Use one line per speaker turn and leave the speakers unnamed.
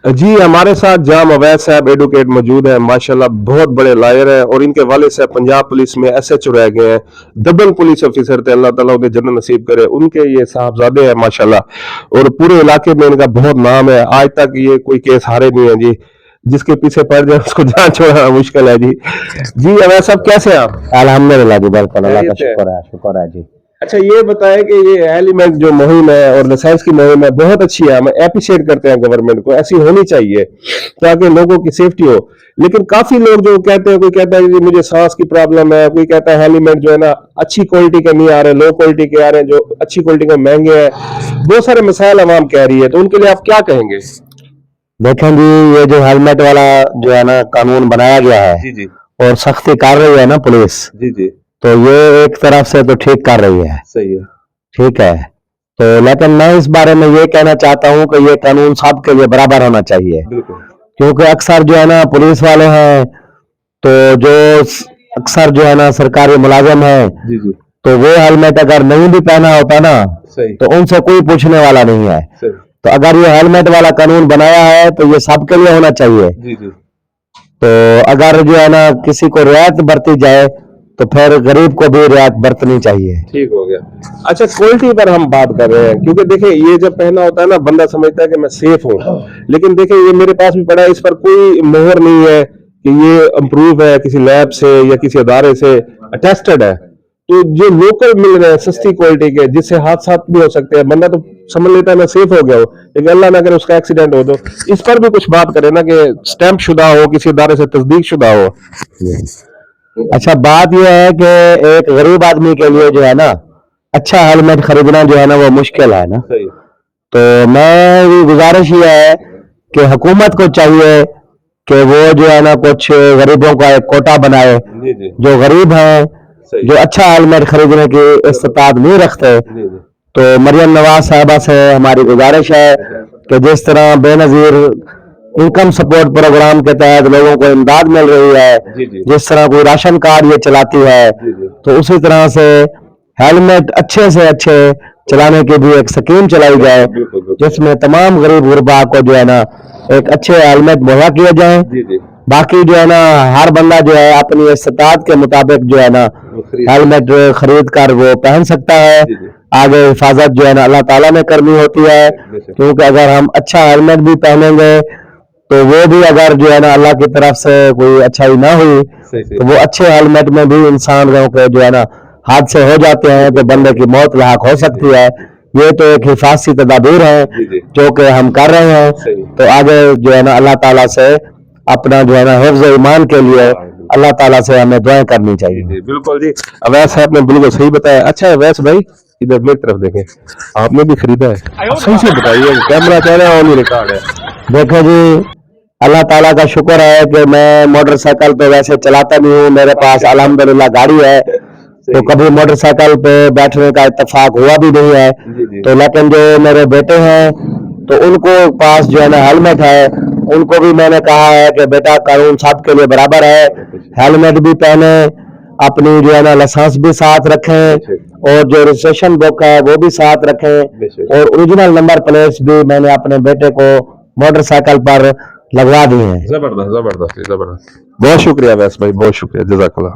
जी हमारे साथ जाम अवैध साहब एडवोकेट मौजूद है, माशाल्लाह बहुत बड़े लायर हैं और इनके वाले साहब पंजाब पुलिस में एसएचओ रह गए हैं, दबंग पुलिस ऑफिसर थे, अल्लाह ताला उन्हें जन्नत नसीब करे। उनके ये साहबजादे हैं माशाल्लाह, और पूरे इलाके में इनका बहुत नाम है। आज तक ये कोई केस हारे नहीं है जी, जिसके पीछे पड़ जाए उसको जान छोड़ना मुश्किल है जी। जी अवैध साहब कैसे हैं आप?
अल्हम्दुलिल्लाह जी, बिल्कुल अल्लाह का
खैरियत है?
शुक्र है जी।
अच्छा ये बताएं कि ये एलिमेंट जो मुहिम है और लाइसेंस की मुहिम है बहुत अच्छी है, हम अप्रिशिएट करते हैं गवर्नमेंट को, ऐसी होनी चाहिए ताकि लोगों की सेफ्टी हो। लेकिन काफी लोग जो कहते हैं, कोई कहता है कि मुझे सांस की प्रॉब्लम है, कोई कहता है एलिमेंट जो है ना अच्छी क्वालिटी के नहीं आ रहे, लो क्वालिटी के आ रहे हैं, जो अच्छी क्वालिटी के महंगे हैं, बहुत सारे मसाइल आवाम कह रही है, तो उनके लिए आप क्या कहेंगे?
देखें जी, ये जो हेलमेट वाला जो है ना कानून बनाया गया है
जी जी
और सख्ती कर रही है ना पुलिस,
जी जी
तो ये एक तरफ से तो ठीक कर रही है,
सही है।
ठीक है। तो लेकिन मैं इस बारे में ये कहना चाहता हूँ कि ये कानून सबके लिए बराबर होना चाहिए,
बिल्कुल
क्योंकि अक्सर जो है ना पुलिस वाले हैं तो जो अक्सर जो है ना सरकारी मुलाजिम है,
जी जी
तो वो हेलमेट अगर नहीं भी पहना होता ना
सही
तो उनसे कोई पूछने वाला नहीं है।
सही
तो अगर ये हेलमेट वाला कानून बनाया है तो ये सबके लिए होना चाहिए।
जी जी
तो अगर जो है ना किसी को रियायत बरती जाए तो फिर गरीब को भी रियायत बरतनी चाहिए।
ठीक हो गया। अच्छा क्वालिटी पर हम बात कर रहे हैं, क्योंकि देखिए ये जब पहना होता है ना बंदा समझता है कि मैं सेफ हूँ, लेकिन देखिए ये मेरे पास भी पड़ा है, इस पर कोई मोहर नहीं है कि ये अप्रूव है किसी लैब से या किसी अदारे से अटेस्टेड है। तो जो लोकल मिल रहे हैं सस्ती क्वालिटी के, जिससे हादसा भी हो सकते हैं, बंदा तो समझ लेता है मैं सेफ हो गया हूँ, लेकिन अल्लाह ना करे उसका एक्सीडेंट हो, तो इस पर भी कुछ बात करें ना कि स्टैंप शुदा हो, किसी अदारे से तस्दीक शुदा हो।
अच्छा बात यह है कि एक गरीब आदमी के लिए जो है ना अच्छा हेलमेट खरीदना जो है ना वो मुश्किल है ना।
सही
तो मेरी गुजारिश ये है कि हुकूमत को चाहिए कि वो जो है ना कुछ गरीबों का एक कोटा बनाए,
जी जी
जो गरीब हैं,
सही
जो अच्छा हेलमेट खरीदने की इस्तात नहीं रखते।
जी जी
तो मरियम नवाज साहबा से हमारी गुजारिश है कि जिस तरह बेनजीर इनकम सपोर्ट प्रोग्राम के तहत लोगों को इमदाद मिल रही है,
जी जी
जिस तरह कोई राशन कार्ड ये चलाती है,
जी जी
तो उसी तरह से हेलमेट अच्छे से अच्छे चलाने की भी एक स्कीम चलाई जाए,
बिल्कुल बिल्कुल
जिसमें तमाम गरीब गुरबा को जो है ना एक अच्छे हेलमेट मुहैया किए जाए।
जी जी
बाकी जो है ना हर बंदा जो है अपनी इस्तात के मुताबिक जो है ना
वो खरीद
हेलमेट खरीद कर वो पहन सकता है।
जी जी
आगे हिफाजत जो है ना अल्लाह ताला ने करनी होती है,
बेशक
क्योंकि अगर हम अच्छा हेलमेट भी पहनेंगे तो वो भी अगर जो है ना अल्लाह की तरफ से कोई अच्छाई ना हुई
सही
तो
सही
वो अच्छे हेलमेट में भी इंसान के जो है ना हादसे हो जाते हैं, तो बंदे की मौत लाक हो सकती है। ये तो एक हिफाजती तदाबीर है
जी जी
जो कि हम कर रहे हैं।
सही
तो आगे जो है ना अल्लाह ताला से अपना जो है ना हिफ्ज़ ईमान के लिए अल्लाह ताला से हमें दुआएं करनी
जी
चाहिए।
जी बिल्कुल जी, अवैस साहब ने बिल्कुल सही बताया। अच्छा अवैस भाई इधर मेरी तरफ देखें, आपने भी खरीदा है, सही से बताइए, कैमरा कह रहा है ऑन रिकॉर्ड है।
देखो जी, अल्लाह ताला का शुक्र है कि मैं मोटरसाइकिल पे वैसे चलाता नहीं हूँ, मेरे पास अल्हम्दुलिल्लाह गाड़ी है, तो
सही
कभी मोटरसाइकिल पे बैठने का इत्तेफाक हुआ भी नहीं है।
जी जी
तो लेकिन जो मेरे बेटे हैं तो उनको पास जो है ना हेलमेट है, उनको भी मैंने कहा है कि बेटा कानून सबके लिए बराबर है, हेलमेट भी पहने, अपनी जो है ना लाइसेंस भी साथ रखें
बेशक
और जो रजिस्ट्रेशन बुक है वो भी साथ रखें,
बेशक
और ओरिजिनल नंबर प्लेट्स भी मैंने अपने बेटे को मोटरसाइकिल पर लगवा दी हैं।
जबरदस्त जबरदस्त जबरदस्त। बहुत शुक्रिया अवैस भाई, बहुत शुक्रिया, जज़ाकल्लाह।